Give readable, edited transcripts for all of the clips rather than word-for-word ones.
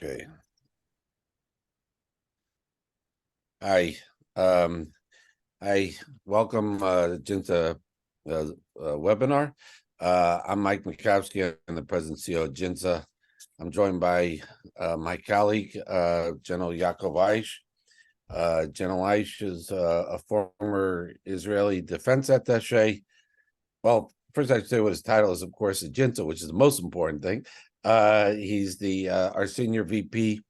Okay. Hi. I welcome Jinta webinar. I'm Mike Mikowski. I'm the president and CEO of Jinta. I'm joined by my colleague, General Yaakov Aish. General Aish is a former Israeli defense attaché. Well, first I should say what his title is, of course, is Jinta, which is the most important thing. He's the our senior VP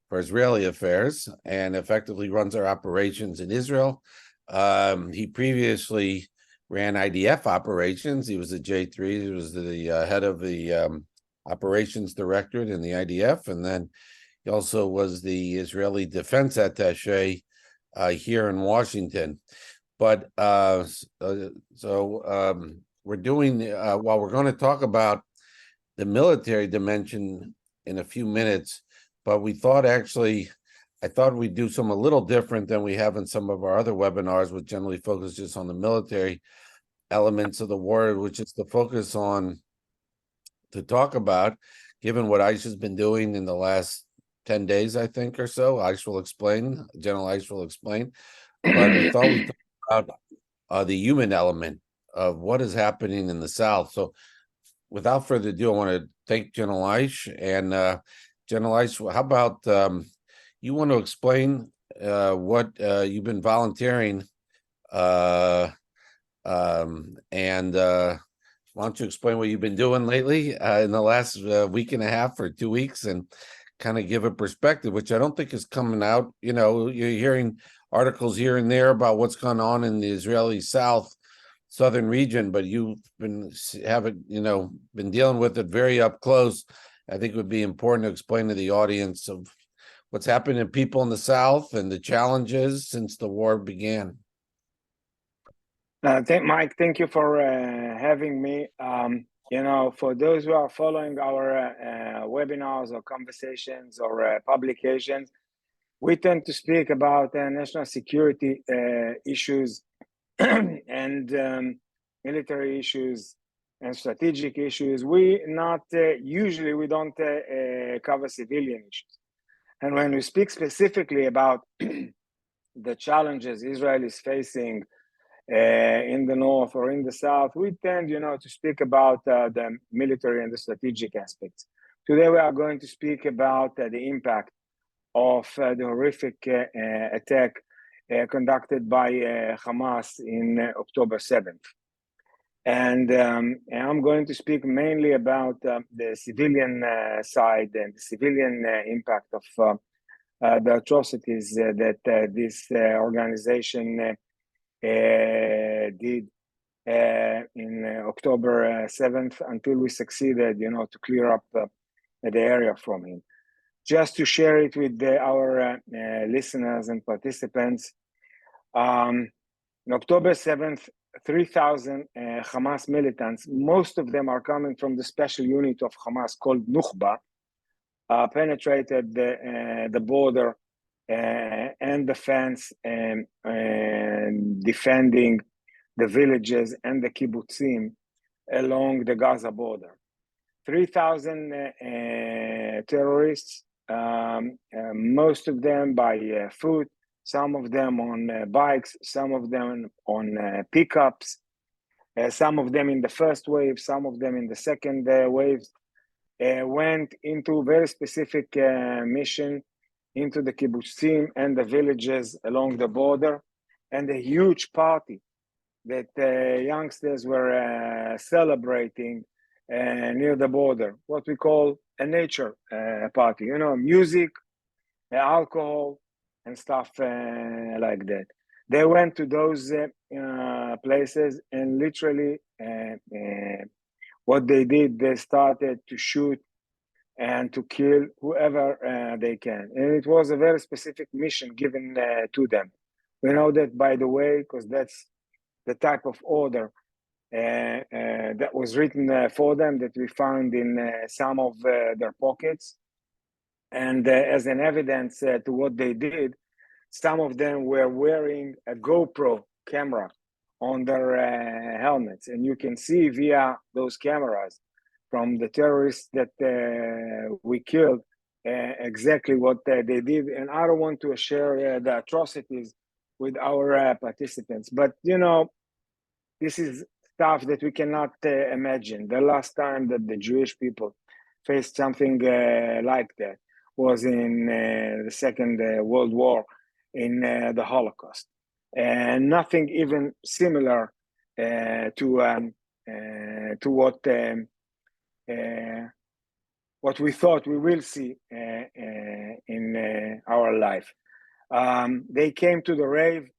for Israeli affairs and effectively runs our operations in Israel. He previously ran IDF operations. He was a J3. He was the head of the operations directorate in the IDF. And then he also was the Israeli defense attaché here in Washington. But we're doing, while we're going to talk about the military dimension in a few minutes, but we thought I thought we'd do some a little different than we have in some of our other webinars, which generally focus just on the military elements of the war, which is to focus on, to talk about, given what ICE has been doing in the last 10 days, I think, or so. ICE will explain, General ICE will explain. But we thought we'd talk about the human element of what is happening in the South. So without further ado, I want to thank General Aish. And General Aish, how about you want to explain what you've been volunteering, and why don't you explain what you've been doing lately in the last week and a half or 2 weeks, and kind of give a perspective, which I don't think is coming out. You know, you're hearing articles here and there about what's going on in the Israeli southern region, but you've been been dealing with it very up close. I think it would be important to explain to the audience of what's happening to people in the South and the challenges since the war began. Mike, thank you for having me. For those who are following our webinars or conversations or publications, we tend to speak about national security issues and military issues and strategic issues. We don't cover civilian issues. And when we speak specifically about the challenges Israel is facing in the north or in the south, we tend, to speak about the military and the strategic aspects. Today, we are going to speak about the impact of the horrific attack conducted by Hamas in October 7th. And I'm going to speak mainly about the civilian side and the civilian impact of the atrocities that this organization did in October 7th, until we succeeded, to clear up the area from him. Just to share it with our listeners and participants, on October 7th, 3,000 Hamas militants, most of them are coming from the special unit of Hamas called Nukhba, penetrated the border and the fence and defending the villages and the kibbutzim along the Gaza border. 3,000 terrorists, most of them by foot, some of them on bikes, some of them on pickups, some of them in the first wave, some of them in the second wave, went into very specific mission into the kibbutzim and the villages along the border, and a huge party that youngsters were celebrating near the border, what we call a nature party, music, alcohol, and stuff like that. They went to those places, and literally what they did, they started to shoot and to kill whoever they can. And it was a very specific mission given to them. We know that, by the way, because that's the type of order that was written for them, that we found in some of their pockets. And as an evidence to what they did, some of them were wearing a GoPro camera on their helmets. And you can see via those cameras from the terrorists that we killed, exactly what they did, and I don't want to share the atrocities with our participants. But this is stuff that we cannot imagine. The last time that the Jewish people faced something like that was in the Second World War, in the Holocaust, and nothing even similar to what we thought we will see in our life. They came to the rave,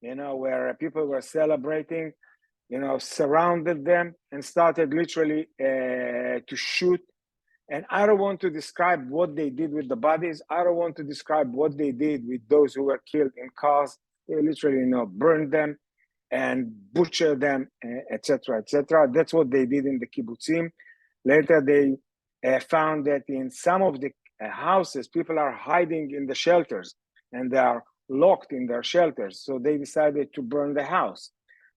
where people were celebrating, surrounded them and started literally to shoot. And I don't want to describe what they did with the bodies. I don't want to describe what they did with those who were killed in cars. They literally, burned them and butchered them, etc., etc. That's what they did in the kibbutzim. Later, they found that in some of the houses, people are hiding in the shelters and they are locked in their shelters. So they decided to burn the house.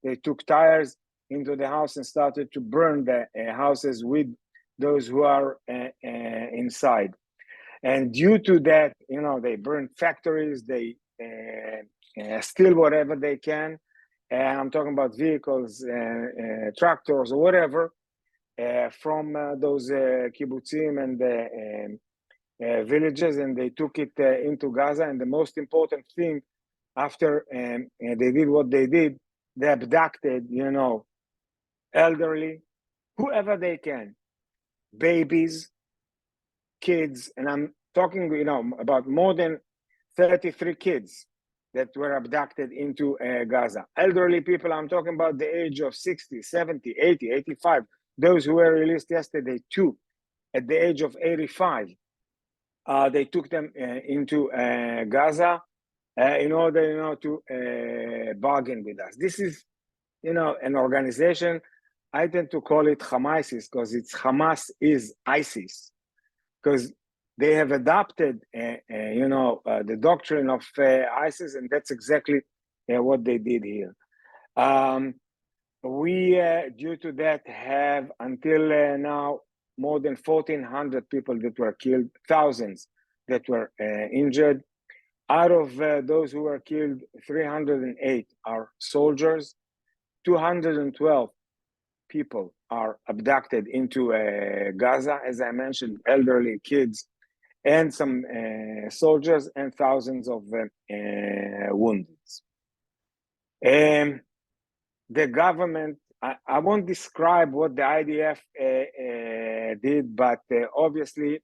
They took tires into the house and started to burn the houses with those who are inside. And due to that, they burn factories, they steal whatever they can. And I'm talking about vehicles, tractors, or whatever, from those kibbutzim and villages, and they took it into Gaza. And the most important thing, after they did what they did, they abducted, elderly, whoever they can, babies, kids, and I'm talking, about more than 33 kids that were abducted into Gaza. Elderly people, I'm talking about the age of 60, 70, 80, 85. Those who were released yesterday, too, at the age of 85. They took them into Gaza in order, to bargain with us. This is, an organization, I tend to call it Hamasis, because Hamas is ISIS, because they have adopted, the doctrine of ISIS, and that's exactly what they did here. We, due to that, have until now more than 1,400 people that were killed, thousands that were injured. Out of those who were killed, 308 are soldiers, 212 people are abducted into Gaza, as I mentioned, elderly, kids, and some soldiers, and thousands of wounded. The government, I won't describe what the IDF did, but obviously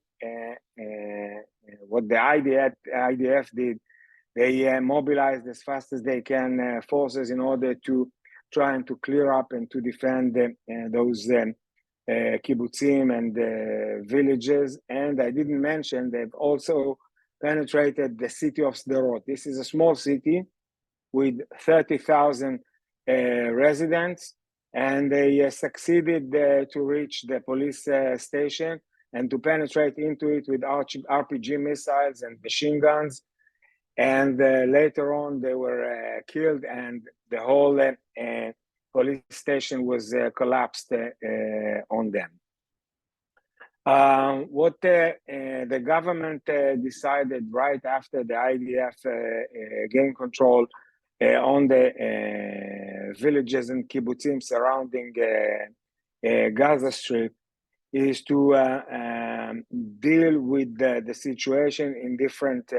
what the IDF did, they mobilized as fast as they can forces in order to try and to clear up and to defend those kibbutzim and villages. And I didn't mention they've also penetrated the city of Sderot. This is a small city with 30,000 residents, and they succeeded to reach the police station and to penetrate into it with RPG missiles and machine guns. And later on, they were killed, and the whole police station was collapsed on them. What the government decided right after the IDF gained control on the villages and kibbutzim surrounding Gaza Strip is to deal with the situation in different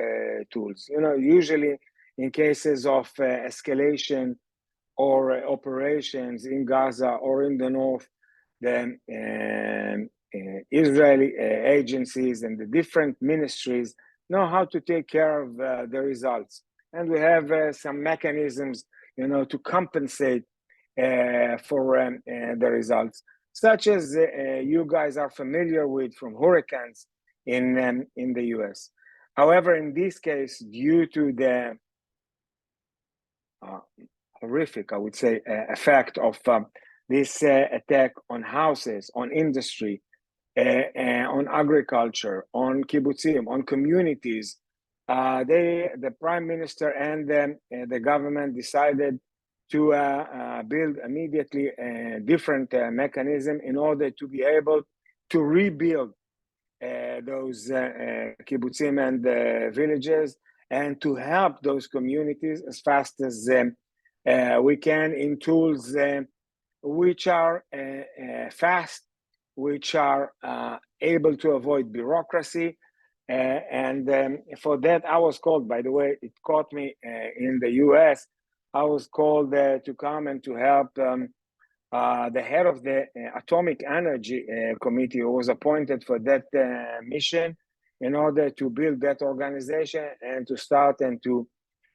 tools. Usually in cases of escalation or operations in Gaza or in the north, the Israeli agencies and the different ministries know how to take care of the results. And we have some mechanisms, to compensate for the results, such as you guys are familiar with from hurricanes in the US. However, in this case, due to the horrific, I would say, effect of this attack on houses, on industry, on agriculture, on kibbutzim, on communities, the prime minister and the government decided to build immediately a different mechanism in order to be able to rebuild those kibbutzim and villages, and to help those communities as fast as we can in tools which are fast, which are able to avoid bureaucracy. And for that, I was called, by the way, it caught me in the US. I was called to come and to help the head of the Atomic Energy Committee, who was appointed for that mission, in order to build that organization and to start and to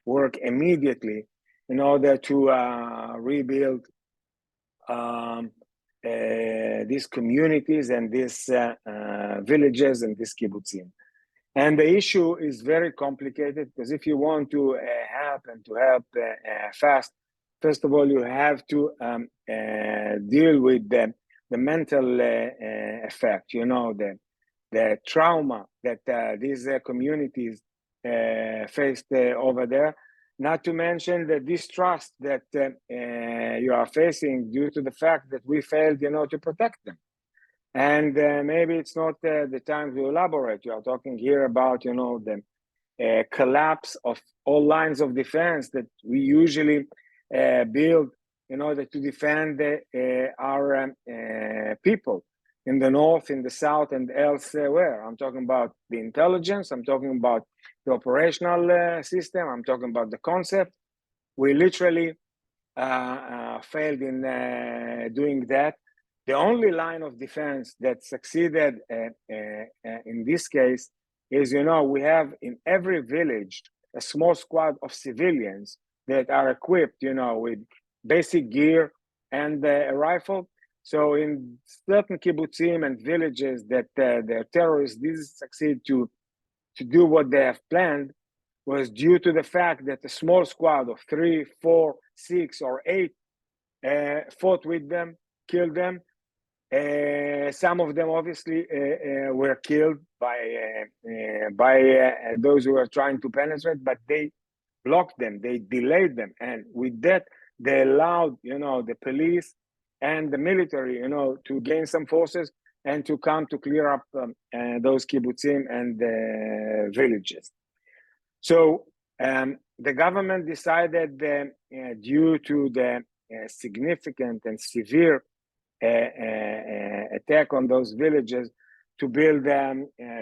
work immediately in order to rebuild these communities and these villages and these kibbutzim. And the issue is very complicated, because if you want to help and to help fast, first of all, you have to deal with the mental effect, you know, the trauma that these communities faced over there, not to mention the distrust that you are facing due to the fact that we failed, you know, to protect them. And maybe it's not the time to elaborate. You are talking here about, you know, the collapse of all lines of defense that we usually build in order to defend our people in the north, in the south, and elsewhere. I'm talking about the intelligence. I'm talking about the operational system. I'm talking about the concept. We literally failed in doing that. The only line of defense that succeeded in this case is, you know, we have in every village a small squad of civilians that are equipped, you know, with basic gear and a rifle. So in certain kibbutzim and villages that the terrorists didn't succeed to do what they have planned, was due to the fact that a small squad of 3, 4, 6, or 8 fought with them, killed them. Some of them obviously were killed by those who were trying to penetrate, but they blocked them, they delayed them, and with that they allowed, you know, the police and the military, you know, to gain some forces and to come to clear up those kibbutzim and villages. So the government decided, due to the significant and severe attack on those villages, to build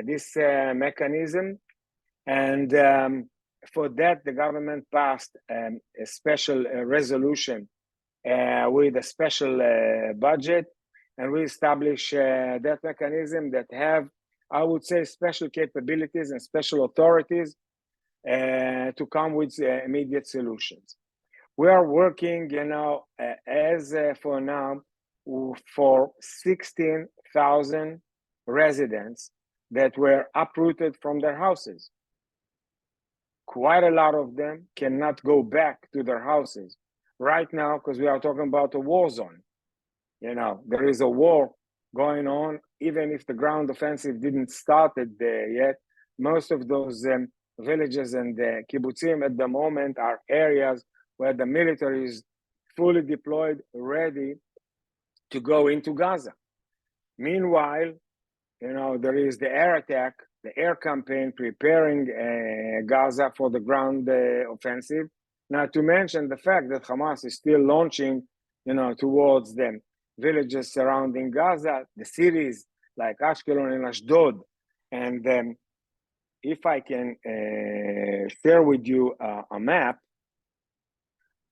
this mechanism. And for that, the government passed a special resolution with a special budget, and we established that mechanism that have, I would say, special capabilities and special authorities to come with immediate solutions. We are working, you know, as for now, for 16,000 residents that were uprooted from their houses. Quite a lot of them cannot go back to their houses right now, because we are talking about a war zone. You know, there is a war going on, even if the ground offensive didn't start yet. Most of those villages and kibbutzim at the moment are areas where the military is fully deployed, ready to go into Gaza. Meanwhile, you know, there is the air attack, the air campaign preparing Gaza for the ground offensive. Not to mention the fact that Hamas is still launching, you know, towards the villages surrounding Gaza, the cities like Ashkelon and Ashdod. And if I can share with you a map,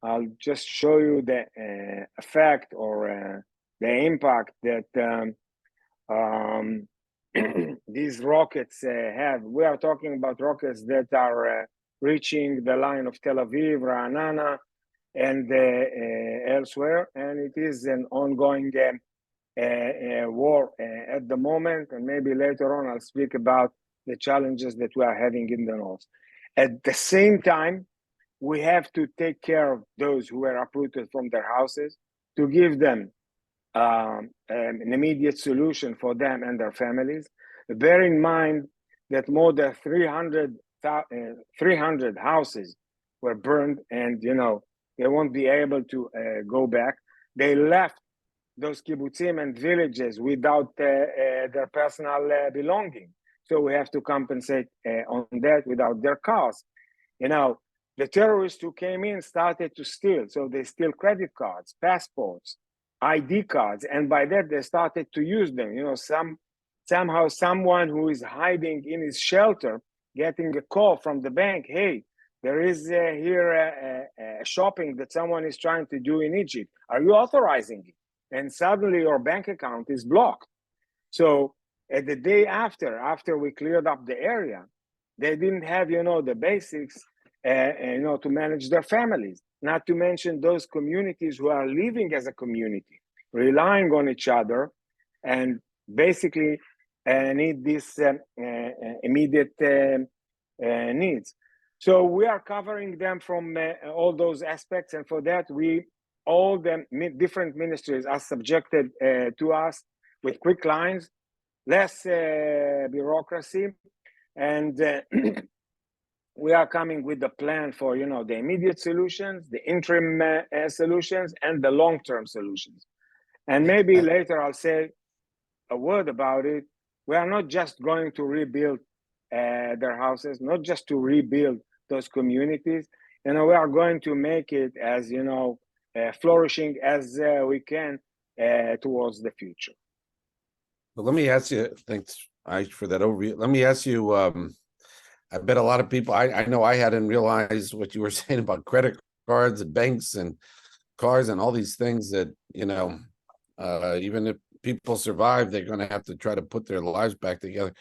I'll just show you the effect or the impact that these rockets have. We are talking about rockets that are reaching the line of Tel Aviv, Ra'anana, and elsewhere. And it is an ongoing war at the moment. And maybe later on I'll speak about the challenges that we are having in the north. At the same time, we have to take care of those who were uprooted from their houses, to give them an immediate solution for them and their families. Bear in mind that more than 300 houses were burned, and, you know, they won't be able to go back. They left those kibbutzim and villages without their personal belonging. So we have to compensate on that without their cars. You know, the terrorists who came in started to steal. So they steal credit cards, passports, ID cards. And by that, they started to use them. You know, somehow someone who is hiding in his shelter, getting a call from the bank, hey, there is here shopping that someone is trying to do in Egypt. Are you authorizing it? And suddenly your bank account is blocked. So at the day after we cleared up the area, they didn't have, you know, the basics, you know, to manage their families. Not to mention those communities who are living as a community, relying on each other, and basically need this immediate needs. So we are covering them from all those aspects, and for that, all the different ministries are subjected to us with quick lines, less bureaucracy, and we are coming with the plan for, you know, the immediate solutions, the interim solutions, and the long-term solutions. And maybe later I'll say a word about it. We are not just going to rebuild their houses, not just to rebuild those communities. You know, we are going to make it as, you know, flourishing as we can towards the future. But let me ask you, thanks, Aish, for that overview. Let me ask you, I bet a lot of people, I know I hadn't realized what you were saying about credit cards and banks and cars and all these things that, you know, even if people survive, they're going to have to try to put their lives back together.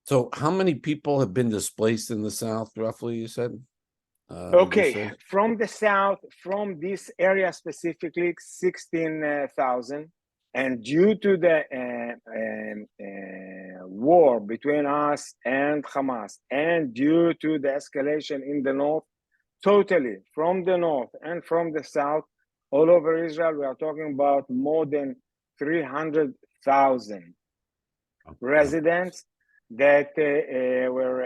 So how many people have been displaced in the South, roughly, you said? Okay, from the South, from this area specifically, 16,000. And due to the war between us and Hamas, and due to the escalation in the north, totally from the north and from the south, all over Israel, we are talking about more than 300,000 residents that were,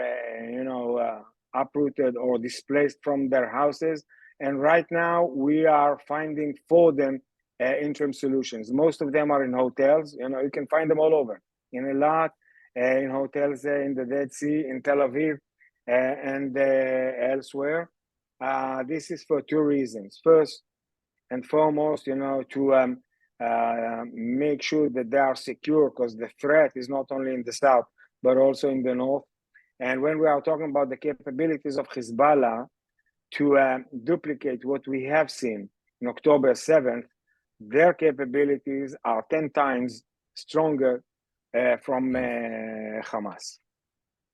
you know, uprooted or displaced from their houses. And right now, we are finding for them interim solutions. Most of them are in hotels. You know, you can find them all over, in Eilat, in hotels in the Dead Sea, in Tel Aviv, and elsewhere. This is for two reasons. First and foremost, you know, to make sure that they are secure, because the threat is not only in the south, but also in the north. And when we are talking about the capabilities of Hezbollah to duplicate what we have seen in October 7th, their capabilities are 10 times stronger from Hamas.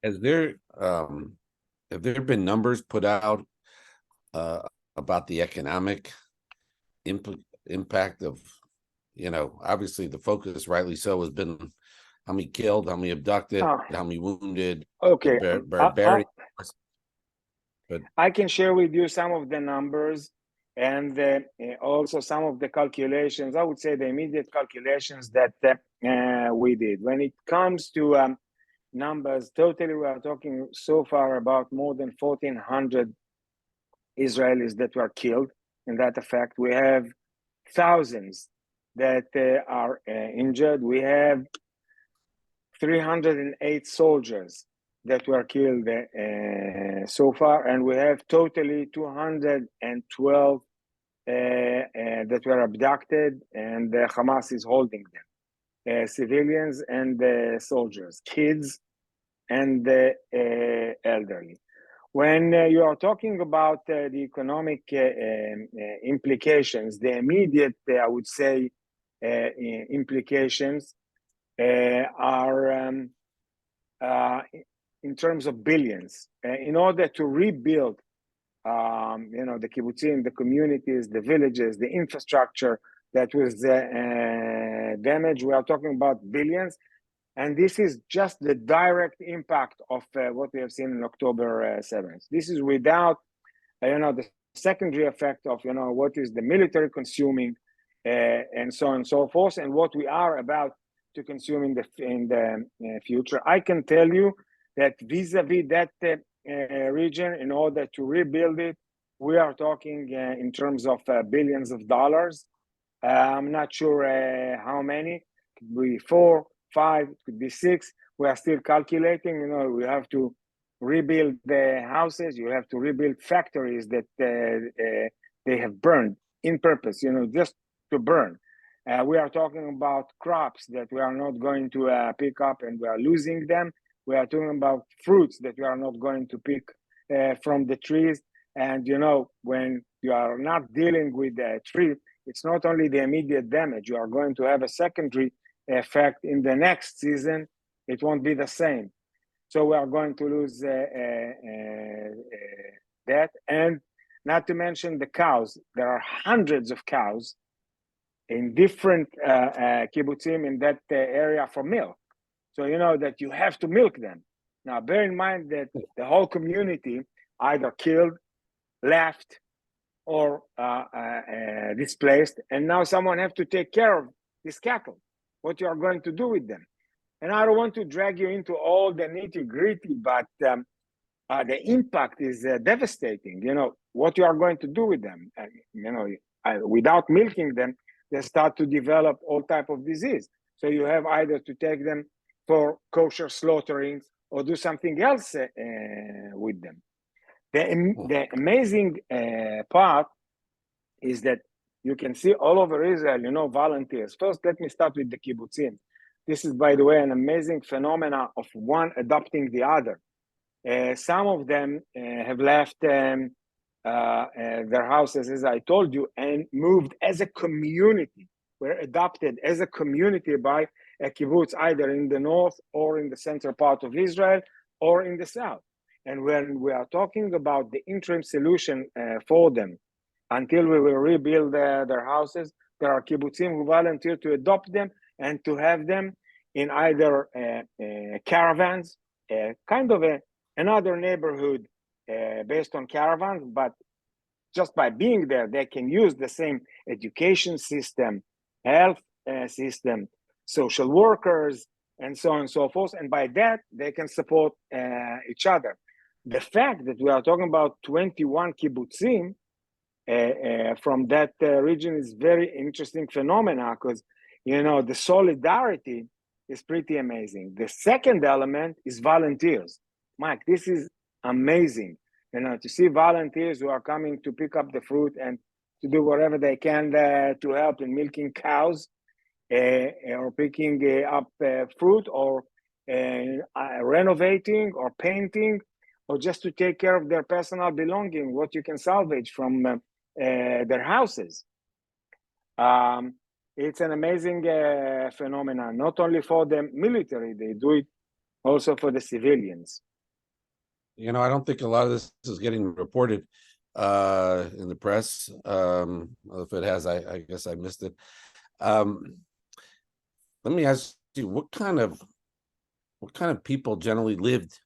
Have there been numbers put out about the economic impact of, you know, obviously the focus, rightly so, has been how many killed, how many abducted, how many wounded. Okay. Barbarian. I can share with you some of the numbers and also some of the calculations. I would say the immediate calculations that we did. When it comes to numbers, totally we are talking so far about more than 1,400 Israelis that were killed in that effect. We have thousands that are injured. We have 308 soldiers that were killed so far, and we have totally 212 that were abducted, and Hamas is holding them. Civilians and soldiers, kids and elderly. When you are talking about the economic implications, the immediate, I would say, implications are in terms of billions. In order to rebuild, you know, the kibbutzim, the communities, the villages, the infrastructure that was damaged, we are talking about billions. And this is just the direct impact of what we have seen in October 7th. This is without, you know, the secondary effect of, you know, what is the military consuming and so on and so forth, and what we are about to consume in the future. I can tell you that vis-a-vis that region, in order to rebuild it, we are talking in terms of billions of dollars. I'm not sure how many. It could be 4, 5, it could be 6. We are still calculating. You know, we have to rebuild the houses. You have to rebuild factories that they have burned in purpose, you know, just to burn. We are talking about crops that we are not going to pick up and we are losing them. We are talking about fruits that we are not going to pick from the trees. And, you know, when you are not dealing with the tree, it's not only the immediate damage, you are going to have a secondary effect in the next season. It won't be the same. So we are going to lose that. And not to mention the cows. There are hundreds of cows in different kibbutzim in that area for milk. So you know that you have to milk them. Now, bear in mind that the whole community either killed, left, or displaced, and now someone have to take care of this cattle. What you are going to do with them? And I don't want to drag you into all the nitty-gritty, but the impact is devastating. You know what you are going to do with them. You know, without milking them, they start to develop all type of disease. So you have either to take them for kosher slaughtering or do something else with them. The amazing part is that you can see all over Israel, you know, volunteers. First, let me start with the kibbutzim. This is, by the way, an amazing phenomena of one adopting the other. Some of them have left their houses, as I told you, and moved as a community. Were adopted as a community by a kibbutz, either in the north or in the central part of Israel or in the south. And when we are talking about the interim solution for them, until we will rebuild their houses, there are kibbutzim who volunteer to adopt them and to have them in either caravans, kind of another neighborhood based on caravans, but just by being there, they can use the same education system, health system, social workers, and so on and so forth. And by that, they can support each other. The fact that we are talking about 21 kibbutzim from that region is very interesting phenomena, because, you know, the solidarity is pretty amazing. The second element is volunteers. Mike, this is amazing. You know, to see volunteers who are coming to pick up the fruit and to do whatever they can to help in milking cows or picking up fruit or renovating or painting, or just to take care of their personal belonging, what you can salvage from their houses. It's an amazing phenomenon, not only for the military, they do it also for the civilians. You know, I don't think a lot of this is getting reported in the press. If it has, I guess I missed it. Let me ask you, what kind of people generally lived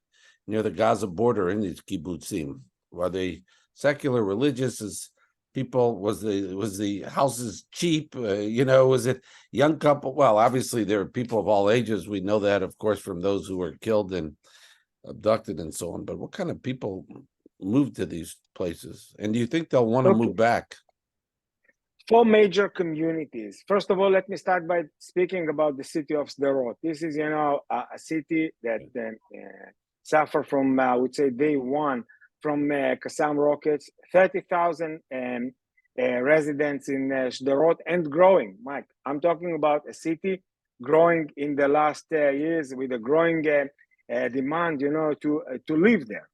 near the Gaza border in these kibbutzim? Were they secular, religious? As people, was the houses cheap? You know, was it young couple? Well, obviously there are people of all ages. We know that, of course, from those who were killed and abducted and so on. But what kind of people moved to these places? And do you think they'll want to move back? 4 major communities. First of all, let me start by speaking about the city of Sderot. This is, you know, a city that suffered from, I would say, day one from Qassam rockets. 30,000 residents in Sderot and growing. Mike, I'm talking about a city growing in the last years with a growing demand, you know, to live there,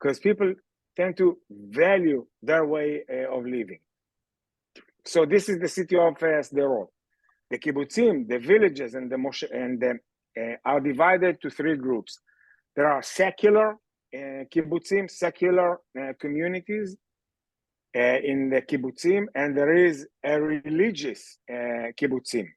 because people tend to value their way of living. So this is the city of Sderot. The kibbutzim, the villages, and are divided to 3 groups. There are secular kibbutzim, secular communities in the kibbutzim, and there is a religious kibbutzim.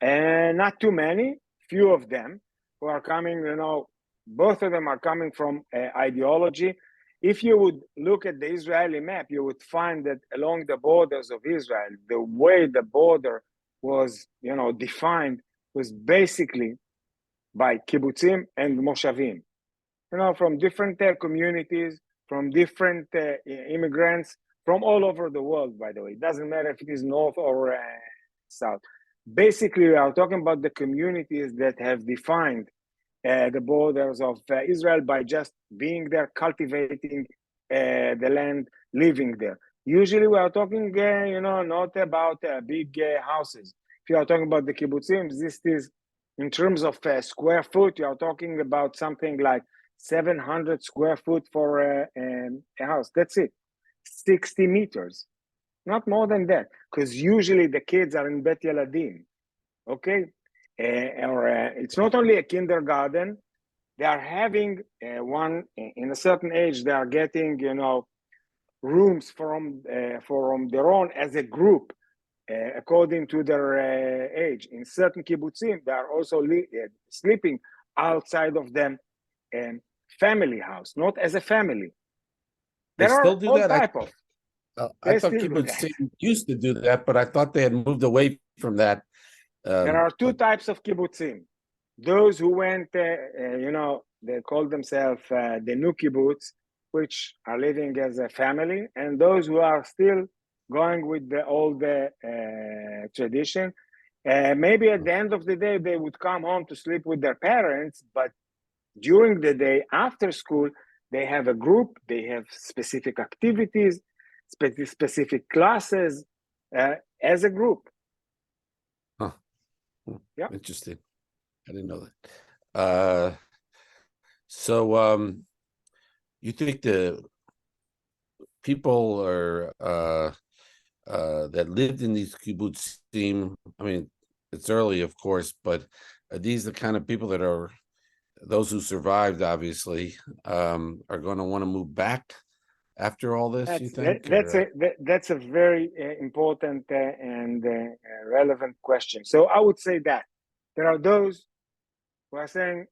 And not too many, few of them, who are coming, you know, both of them are coming from ideology. If you would look at the Israeli map, you would find that along the borders of Israel, the way the border was, you know, defined was basically by kibbutzim and moshavim. You know, from different communities, from different immigrants, from all over the world, by the way. It doesn't matter if it is north or south. Basically, we are talking about the communities that have defined the borders of Israel by just being there, cultivating the land, living there. Usually, we are talking, not about big houses. If you are talking about the kibbutzim, this is in terms of square foot. You are talking about something like 700 square foot for a house. That's it. 60 meters, not more than that, because usually the kids are in Bet Yeladim. Okay, or it's not only a kindergarten. They are having one in a certain age. They are getting, rooms from their own as a group, according to their age. In certain kibbutzim, they are also sleeping outside of them family house, not as a family. They There still are do all that? type of. I thought kibbutzim used to do that, but I thought they had moved away from that. There are two types of kibbutzim. Those who went, they call themselves the new kibbutz, which are living as a family, and those who are still going with the old tradition. Maybe at the end of the day, they would come home to sleep with their parents, but during the day after school, they have a group, they have specific activities, specific classes as a group. Huh. Yeah. Interesting. I didn't know that. So you think the people are that lived in these kibbutzim, I mean, it's early, of course, but are these the kind of people that are those who survived, obviously, are going to want to move back after all this, you think? That's a very important and relevant question. So I would say that there are those who are saying,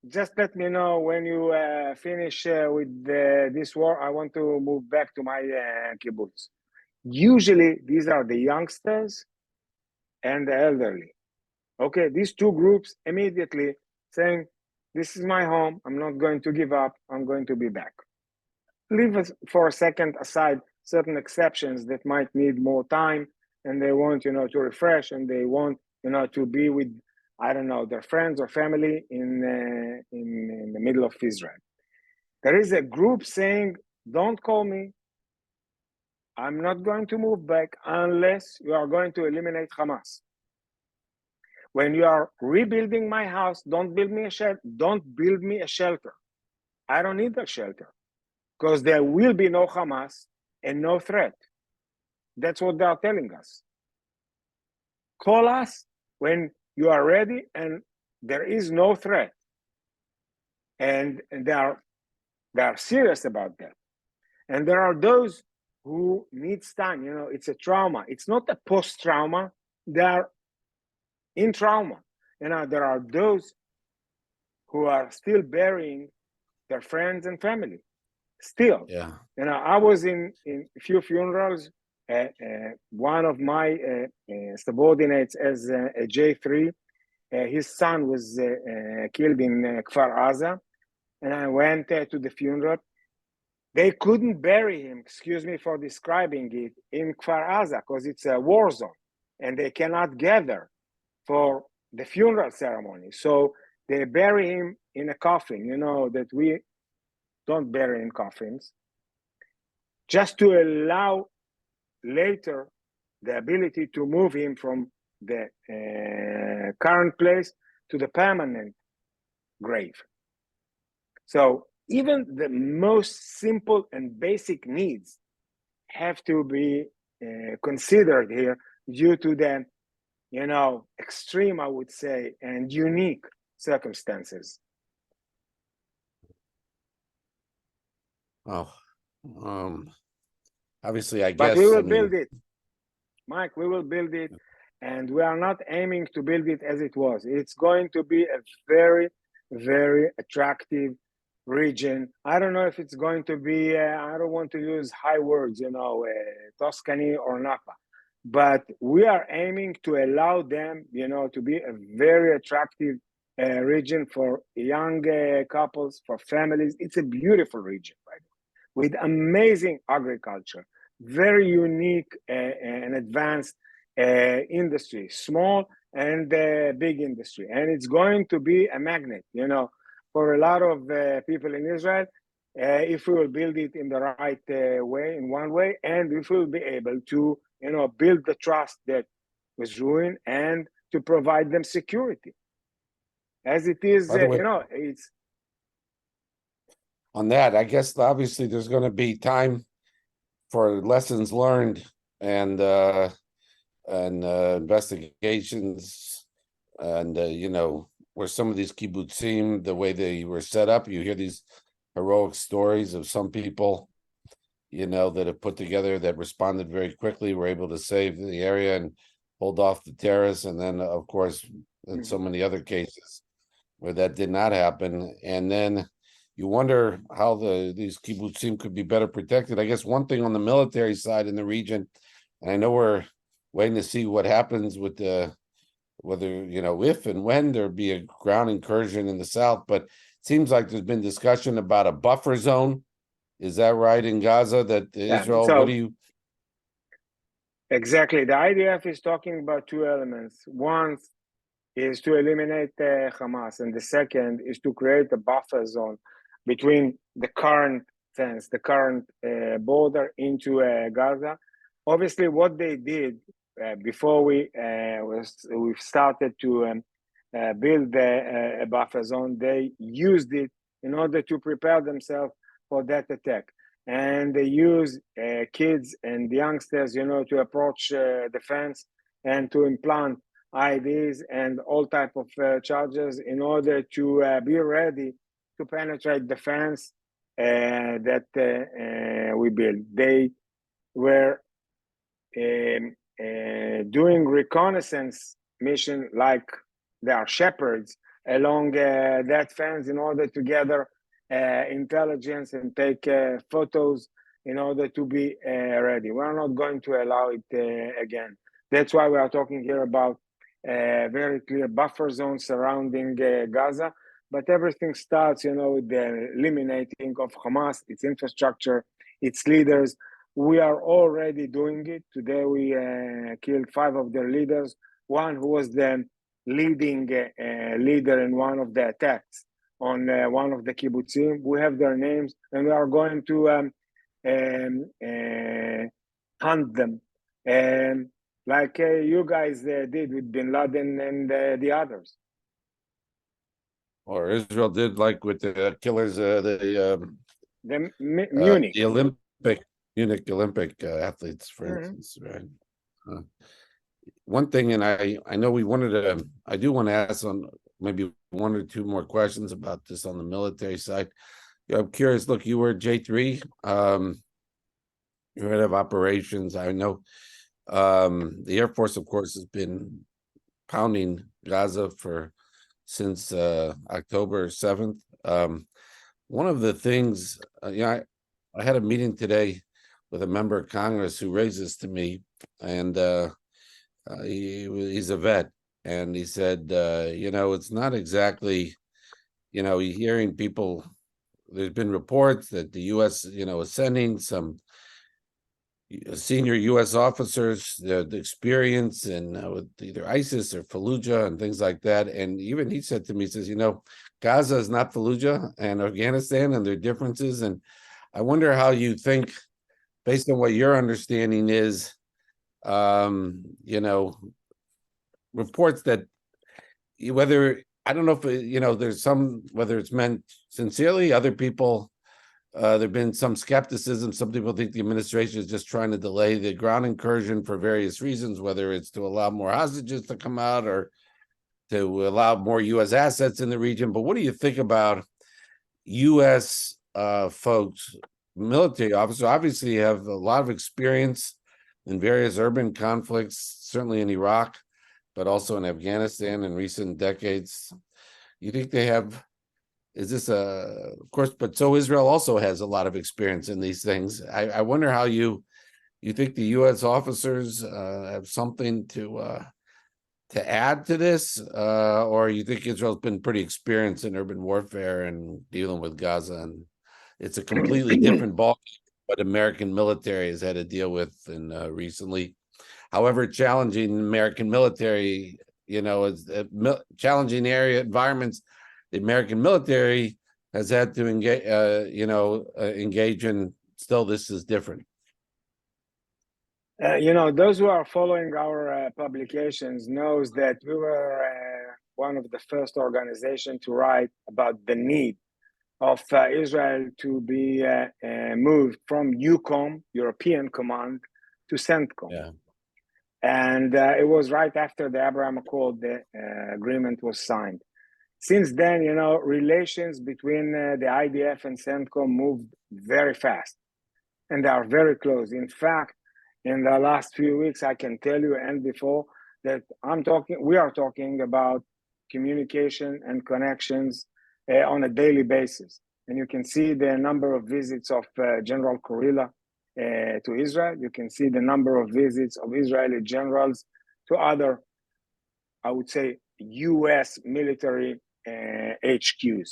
just let me know when you finish with this war. I want to move back to my kibbutz. Usually, these are the youngsters and the elderly. Okay, these two groups immediately saying, this is my home. I'm not going to give up. I'm going to be back. Leave us for a second aside certain exceptions that might need more time and they want, to refresh and they want, to be with, I don't know, their friends or family in the middle of Israel. There is a group saying, don't call me. I'm not going to move back unless you are going to eliminate Hamas. When you are rebuilding my house, don't build me a shelter. I don't need a shelter because there will be no Hamas and no threat. That's what they are telling us. Call us when you are ready and there is no threat. And they are serious about that. And there are those who needs time. It's a trauma. It's not a post-trauma. They are in trauma. There are those who are still burying their friends and family. Still. Yeah. I was in a few funerals. One of my subordinates as a J3, his son was killed in Kfar Aza. And I went to the funeral. They couldn't bury him, excuse me for describing it, in Kfar Aza because it's a war zone and they cannot gather for the funeral ceremony. So they bury him in a coffin, that we don't bury in coffins, just to allow later the ability to move him from the current place to the permanent grave. So even the most simple and basic needs have to be considered here due to the, extreme, I would say, and unique circumstances. Oh, obviously, I But guess. we will build it, Mike. We will build it, and we are not aiming to build it as it was. It's going to be a very, very attractive region. I don't know if it's going to be, I don't want to use high words, Tuscany or Napa, but we are aiming to allow them, to be a very attractive region for young couples, for families. It's a beautiful region, right? With amazing agriculture, very unique and advanced industry, small and big industry. And it's going to be a magnet, for a lot of people in Israel, if we will build it in the right way, in one way, and if we will be able to, build the trust that was ruined and to provide them security. As it is, By the way, it's on that, I guess obviously there's going to be time for lessons learned and investigations, and where some of these kibbutzim, the way they were set up, you hear these heroic stories of some people, that have put together, that responded very quickly, were able to save the area and hold off the terrorists, and then of course in so many other cases where that did not happen. And then you wonder how these kibbutzim could be better protected. I guess one thing on the military side in the region, and I know we're waiting to see what happens with whether, if and when there'd be a ground incursion in the south, but it seems like there's been discussion about a buffer zone. Is that right in Gaza, that Israel, so what do you? exactly. The IDF is talking about two elements. One is to eliminate Hamas, and the second is to create a buffer zone between the current fence, the current border into Gaza. Obviously, what they did before we started to build a buffer zone, they used it in order to prepare themselves for that attack. And they use kids and youngsters, to approach the fence and to implant IEDs and all type of charges in order to be ready to penetrate the fence that we built. They were doing reconnaissance mission like they are shepherds along that fence in order to gather intelligence and take photos in order to be ready. We're not going to allow it again. That's why we are talking here about very clear buffer zones surrounding Gaza. But everything starts, with the eliminating of Hamas, its infrastructure, its leaders. We are already doing it. Today we killed 5 of their leaders. One who was the leading leader in one of the attacks on one of the kibbutzim. We have their names, and we are going to hunt them. Like you guys did with Bin Laden and the others. Or Israel did, like with the killers, Munich. the Munich Olympic athletes, for instance, right? One thing, and I know I do want to ask on maybe 1 or 2 more questions about this on the military side. I'm curious, look, you were J3, you're head of operations. I know the Air Force, of course, has been pounding Gaza since October 7th. One of the things, I had a meeting today with a member of Congress who raised this to me, and he's a vet, and he said, it's not exactly, hearing people. There's been reports that the U.S., is sending some senior U.S. officers, the experience and with either ISIS or Fallujah and things like that. And even he said to me, he says, Gaza is not Fallujah and Afghanistan, and their differences. And I wonder how you think, based on what your understanding is, reports that whether, I don't know if, there's some, whether it's meant sincerely, other people, there've been some skepticism. Some people think the administration is just trying to delay the ground incursion for various reasons, whether it's to allow more hostages to come out or to allow more U.S. assets in the region. But what do you think about U.S. Folks, military officers? Obviously, you have a lot of experience in various urban conflicts, certainly in Iraq, but also in Afghanistan in recent decades. You think they have? Is this of course, but so Israel also has a lot of experience in these things. I wonder how you think the U.S. officers have something to add to this, or you think Israel's been pretty experienced in urban warfare and dealing with Gaza, and it's a completely different ball. what American military has had to deal with in recently. However challenging the American military, is challenging area environments. The American military has had to engage, engage in. Still, this is different. Those who are following our publications knows that we were one of the first organizations to write about the need of Israel to be moved from EUCOM, European Command, to CENTCOM. Yeah. And it was right after the Abraham Accord, the agreement was signed. Since then, relations between the IDF and CENTCOM moved very fast, and they are very close. In fact, in the last few weeks, I can tell you, and before, that we are talking about communication and connections on a daily basis. And you can see the number of visits of General Kurila to Israel. You can see the number of visits of Israeli generals to other, I would say, US military HQs.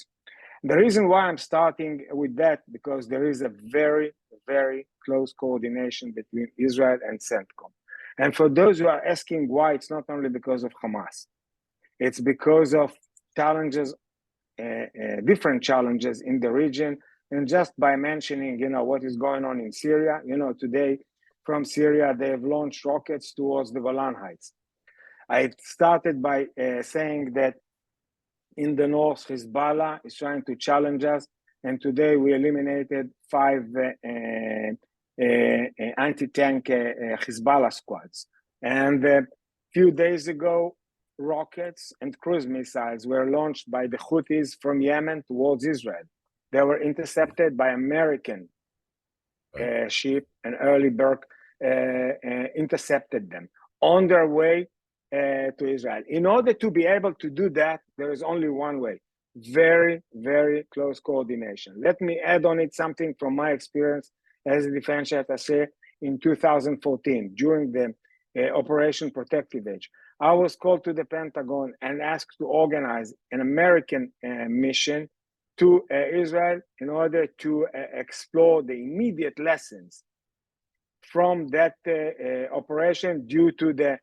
The reason why I'm starting with that, because there is a very, very close coordination between Israel and CENTCOM. And for those who are asking why, it's not only because of Hamas. It's because of challenges, different challenges in the region. And just by mentioning, what is going on in Syria, today from Syria, they have launched rockets towards the Golan Heights. I started by saying that in the north, Hezbollah is trying to challenge us. And today we eliminated 5 anti-tank Hezbollah squads. And a few days ago, rockets and cruise missiles were launched by the Houthis from Yemen towards Israel. They were intercepted by American ship, and Early Burke intercepted them on their way to Israel. In order to be able to do that, there is only one way: very, very close coordination. Let me add on it something from my experience as a defense attaché in 2014 during the Operation Protective Edge. I was called to the Pentagon and asked to organize an American mission to Israel in order to explore the immediate lessons from that operation due to the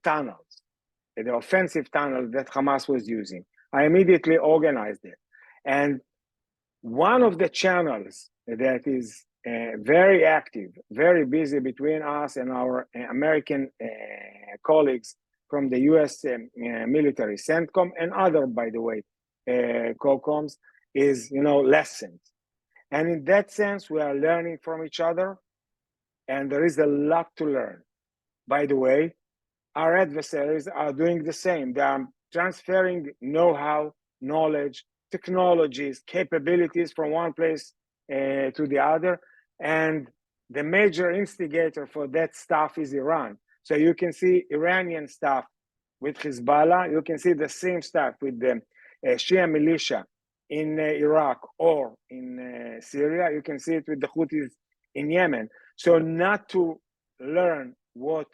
tunnels, the offensive tunnel that Hamas was using. I immediately organized it. And one of the channels that is very active, very busy between us and our American colleagues from the US military, CENTCOM, and other, by the way, COCOMs, is, lessons. And in that sense, we are learning from each other, and there is a lot to learn. By the way, our adversaries are doing the same. They are transferring know-how, knowledge, technologies, capabilities from one place to the other. And the major instigator for that stuff is Iran. So you can see Iranian stuff with Hezbollah. You can see the same stuff with the Shia militia in Iraq or in Syria. You can see it with the Houthis in Yemen. So not to learn what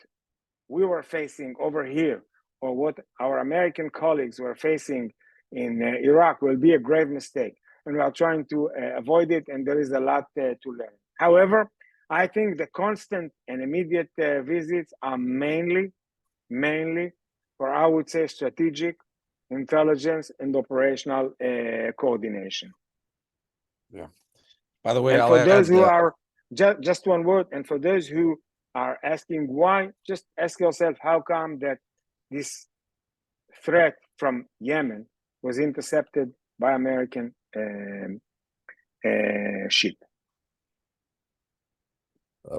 we were facing over here or what our American colleagues were facing in Iraq will be a grave mistake. And we are trying to avoid it, and there is a lot to learn. However, I think the constant and immediate visits are mainly for, I would say, strategic, intelligence, and operational coordination. Yeah. By the way, and I'll for those add, who are, just one word, and for those who are asking why, just ask yourself, how come that this threat from Yemen was intercepted by American ship?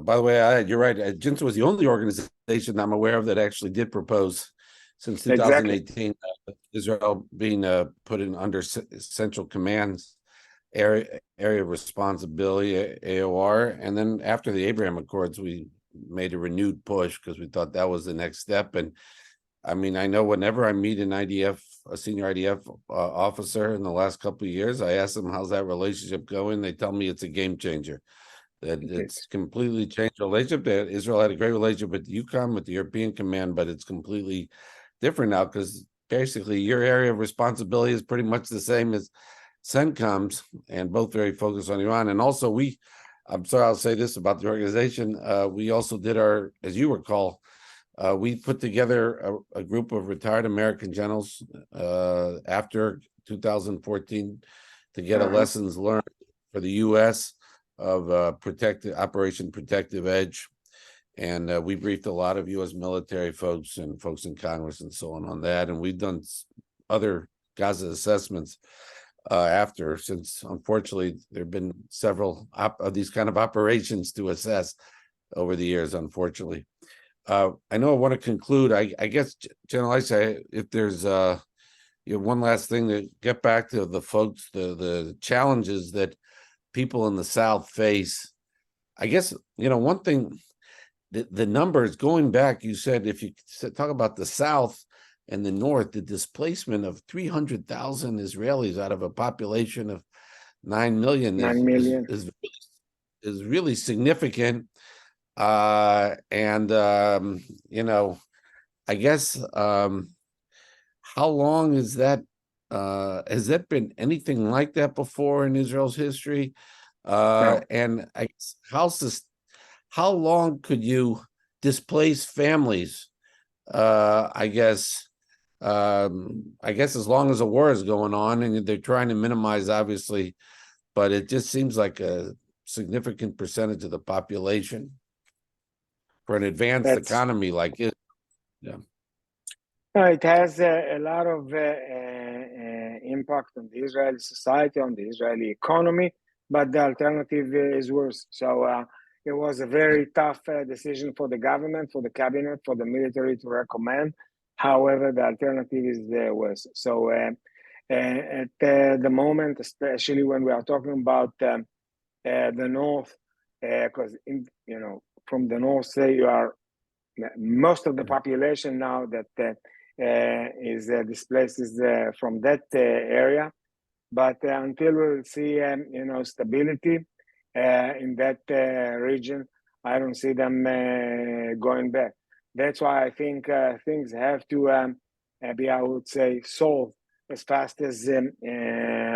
By the way, you're right. Jinsa was the only organization I'm aware of that actually did propose since 2018, Israel being put in under Central Command's area of responsibility, AOR. And then after the Abraham Accords, we made a renewed push because we thought that was the next step. And I mean, I know whenever I meet an IDF, a senior IDF officer in the last couple of years, I ask them, how's that relationship going? They tell me it's a game changer. That it's completely changed the relationship. That Israel had a great relationship with EUCOM, with the European Command, but it's completely different now because basically your area of responsibility is pretty much the same as CENTCOM's, and both very focused on Iran. And also I'm sorry, I'll say this about the organization. We also did as you recall, we put together a group of retired American generals after 2014 to get a lessons learned for the U.S. of Operation Protective Edge. And we briefed a lot of U.S. military folks and folks in Congress and so on that. And we've done other Gaza assessments after, since unfortunately there have been several of these kind of operations to assess over the years, unfortunately. I know I want to conclude. I guess, General Isai, if there's one last thing to get back to the folks, the challenges that people in the South face. I guess, one thing, the numbers going back, you said, if you talk about the South and the North, the displacement of 300,000 Israelis out of a population of 9 million is really significant. I guess, how long is that? Has that been anything like that before in Israel's history? No. And I guess, how long could you displace families? I guess as long as a war is going on, and they're trying to minimize, obviously, but it just seems like a significant percentage of the population for an advanced economy like it. Yeah. It has a lot of impact on the Israeli society, on the Israeli economy, but the alternative is worse. So it was a very tough decision for the government, for the cabinet, for the military to recommend. However, the alternative is worse. So at the moment, especially when we are talking about the North, because from the North, say you are most of the population now that is displaced from that area, but until we'll see stability in that region, I don't see them going back. That's why I think things have to be, I would say, solved as fast as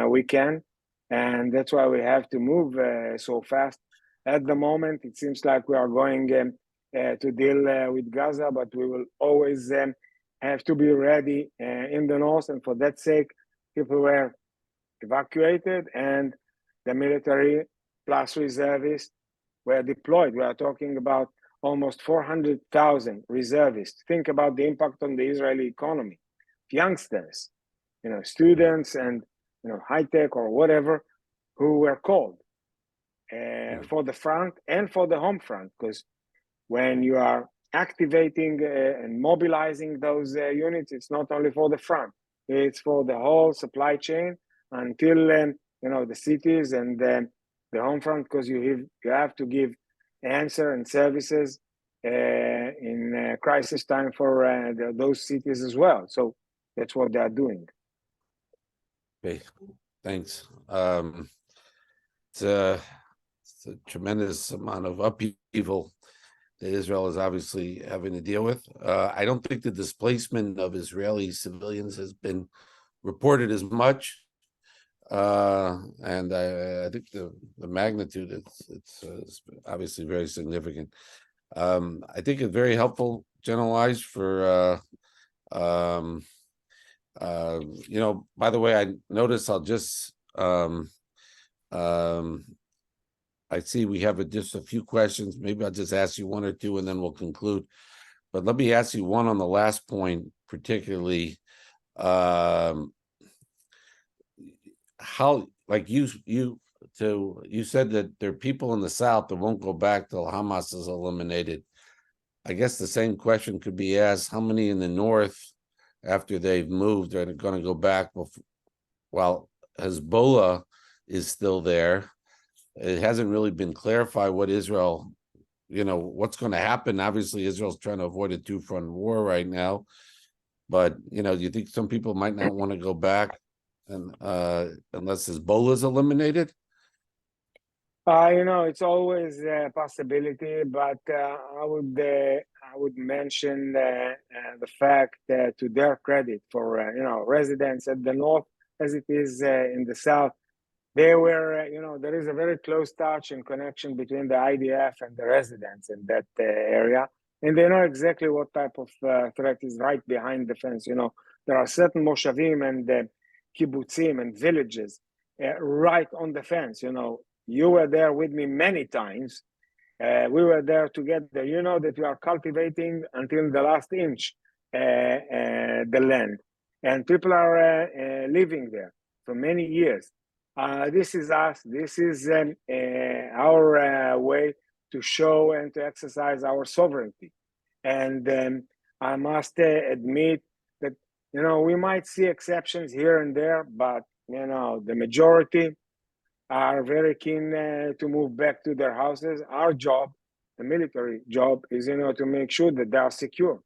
we can, and that's why we have to move so fast. At the moment, it seems like we are going to deal with Gaza, but we will always have to be ready in the north, and for that sake, people were evacuated, and the military plus reservists were deployed. We are talking about almost 400,000 reservists. Think about the impact on the Israeli economy. Youngsters, students and high tech or whatever, who were called for the front and for the home front, because when you are activating and mobilizing those units, it's not only for the front, it's for the whole supply chain until the cities and the home front, because you have to give answer and services in crisis time for those cities as well. So that's what they are doing. Okay, thanks. It's a tremendous amount of upheaval that Israel is obviously having to deal with. I don't think the displacement of Israeli civilians has been reported as much, and I think the magnitude it's obviously very significant. I think it's very helpful, generalized for by the way, I notice I'll just I see we have just a few questions. Maybe I'll just ask you one or two and then we'll conclude. But let me ask you one on the last point, particularly how, like you said that there are people in the South that won't go back till Hamas is eliminated. I guess the same question could be asked: how many in the North, after they've moved, are going to go back while Hezbollah is still there? It hasn't really been clarified what Israel, what's going to happen. Obviously, Israel's trying to avoid a two-front war right now. But, do you think some people might not want to go back and unless Hezbollah is eliminated? It's always a possibility, but I would mention the fact that, to their credit, for residents at the North as it is in the South, they were, there is a very close touch and connection between the IDF and the residents in that area. And they know exactly what type of threat is right behind the fence. There are certain moshavim and kibbutzim and villages right on the fence. You were there with me many times. We were there together. You know that we are cultivating until the last inch the land. And people are living there for many years. This is us. This is our way to show and to exercise our sovereignty. And I must admit that, we might see exceptions here and there, but, the majority are very keen to move back to their houses. Our job, the military job, is, to make sure that they are secure.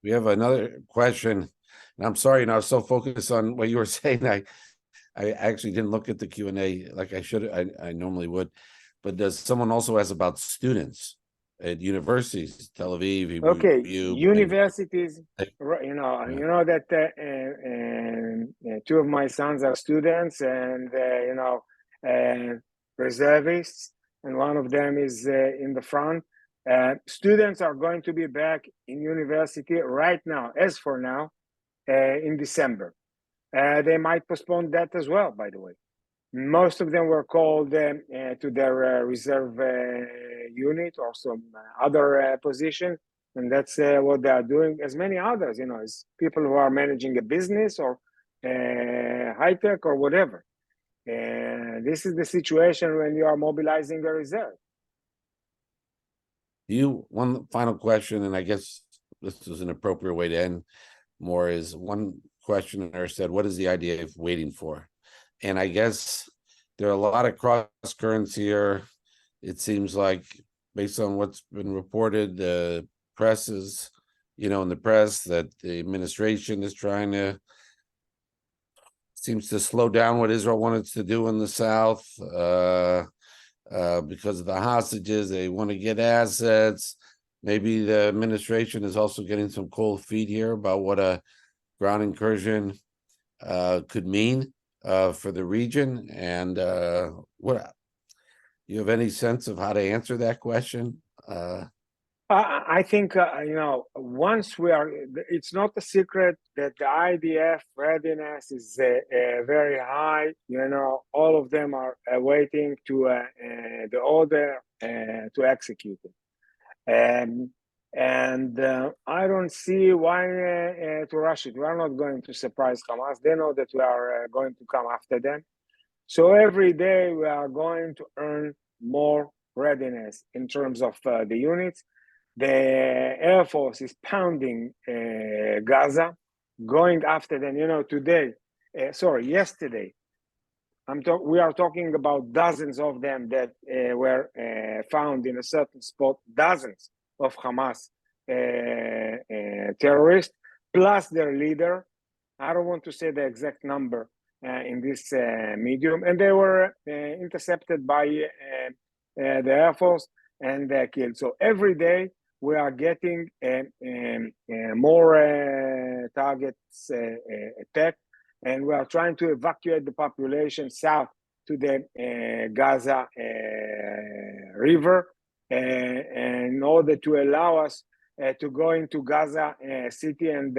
We have another question, and I'm sorry, I was so focused on what you were saying, I actually didn't look at the Q&A like I should. I normally would, but does someone also ask about students at universities, Tel Aviv, Hebrew, Okay, U, universities. You know that two of my sons are students, and reservists, and one of them is in the front. Students are going to be back in university right now, as for now, in December. They might postpone that as well, by the way. Most of them were called to their reserve unit or some other position, and that's what they are doing. As many others, as people who are managing a business or high tech or whatever. This is the situation when you are mobilizing a reserve. One final question, and I guess this is an appropriate way to end more, is one questioner said, what is the idea of waiting for? And I guess there are a lot of cross currents here. It seems like, based on what's been reported, the press is, in the press, that the administration is seems to slow down what Israel wanted to do in the south because of the hostages. They want to get assets. Maybe the administration is also getting some cold feet here about what a ground incursion could mean for the region. And what, you have any sense of how to answer that question? I think, once it's not a secret that the IDF readiness is very high. All of them are waiting to the order to execute it. And I don't see why to rush it. We are not going to surprise Hamas. They know that we are going to come after them. So every day we are going to earn more readiness in terms of the units. The Air Force is pounding Gaza, going after them. Yesterday, we are talking about dozens of them that were found in a certain spot, dozens of Hamas terrorists, plus their leader. I don't want to say the exact number in this medium. And they were intercepted by the Air Force and killed. So every day we are getting more targets attacked, and we are trying to evacuate the population south to the Gaza River in order to allow us to go into Gaza city and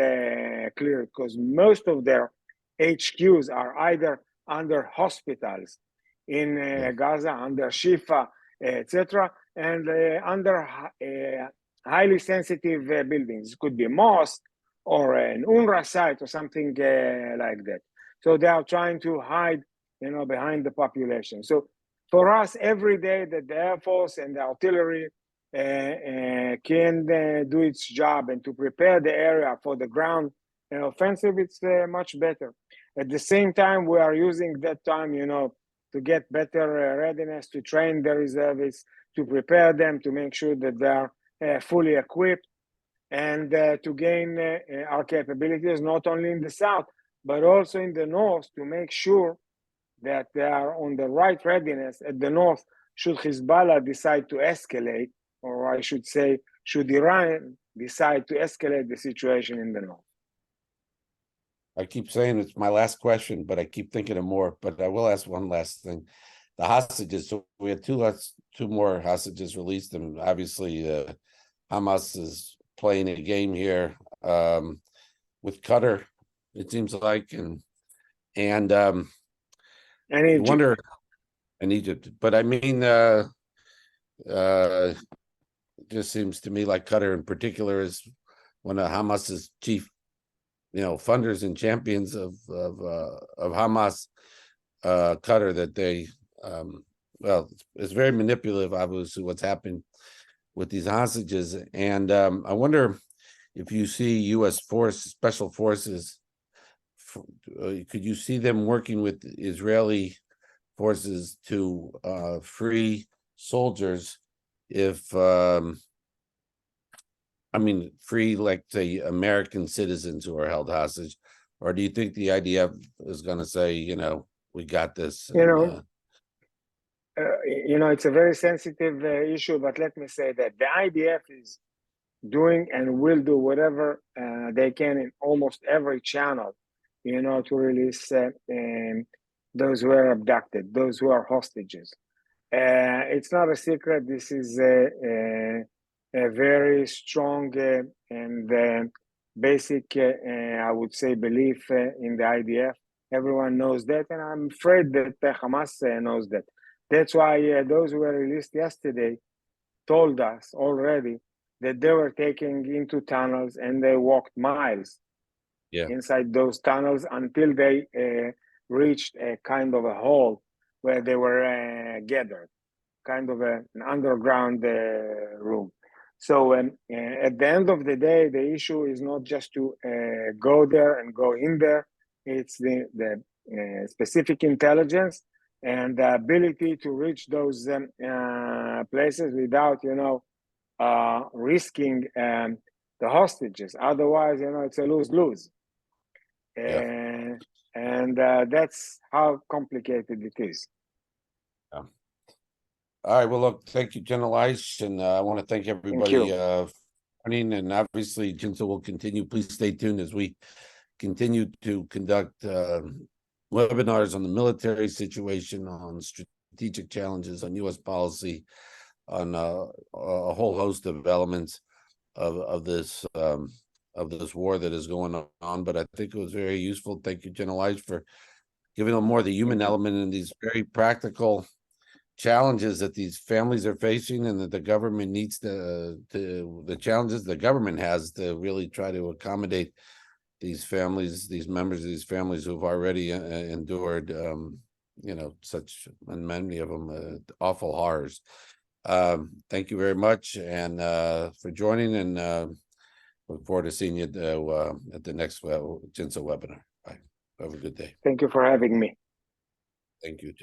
clear it, because most of their HQs are either under hospitals in Gaza, under Shifa, etc., and under highly sensitive buildings. It could be a mosque or an UNRWA site or something like that. So they are trying to hide, behind the population. So for us, every day that the Air Force and the artillery can do its job and to prepare the area for the ground offensive, it's much better. At the same time, we are using that time, to get better readiness, to train the reservists, to prepare them, to make sure that they are fully equipped, and to gain our capabilities, not only in the south, but also in the north, to make sure that they are on the right readiness at the north should Hezbollah decide to escalate, or I should say, should Iran decide to escalate the situation in the north. I keep saying it's my last question, but I keep thinking of more, but I will ask one last thing. The hostages, so we had two more hostages released, and obviously Hamas is playing a game here with Qatar, it seems like, and And I Egypt. wonder, in Egypt, but I mean it just seems to me like Qatar in particular is one of Hamas's chief, funders and champions of Hamas, Qatar, that they well, it's very manipulative, obviously, what's happened with these hostages. And I wonder if you see U.S. special forces, could you see them working with Israeli forces to free soldiers if free, like, say, American citizens who are held hostage? Or do you think the IDF is going to say, we got this? It's a very sensitive issue, but let me say that the IDF is doing and will do whatever they can in almost every channel, to release those who are abducted, those who are hostages. It's not a secret. This is a very strong and basic, I would say, belief in the IDF. Everyone knows that, and I'm afraid that Hamas knows that. That's why those who were released yesterday told us already that they were taken into tunnels and they walked miles inside those tunnels until they reached a kind of a hole where they were gathered, kind of an underground room. So at the end of the day, the issue is not just to go there and go in there. It's the specific intelligence and the ability to reach those places without, risking the hostages. Otherwise, it's a lose-lose. And that's how complicated it is. All right. Well, look, thank you, General Eish, and I want to thank everybody for joining. And obviously, Jinsa will continue. Please stay tuned as we continue to conduct webinars on the military situation, on strategic challenges, on U.S. policy, on a whole host of elements of this war that is going on. But I think it was very useful. Thank you, General Eish, for giving them more of the human element in these very practical challenges that these families are facing, and that the government needs the challenges the government has to really try to accommodate these families, these members of these families who've already endured, such, and many of them, awful horrors. Thank you very much, and for joining, and look forward to seeing you at the next Jinsa webinar. Bye. Have a good day. Thank you for having me. Thank you.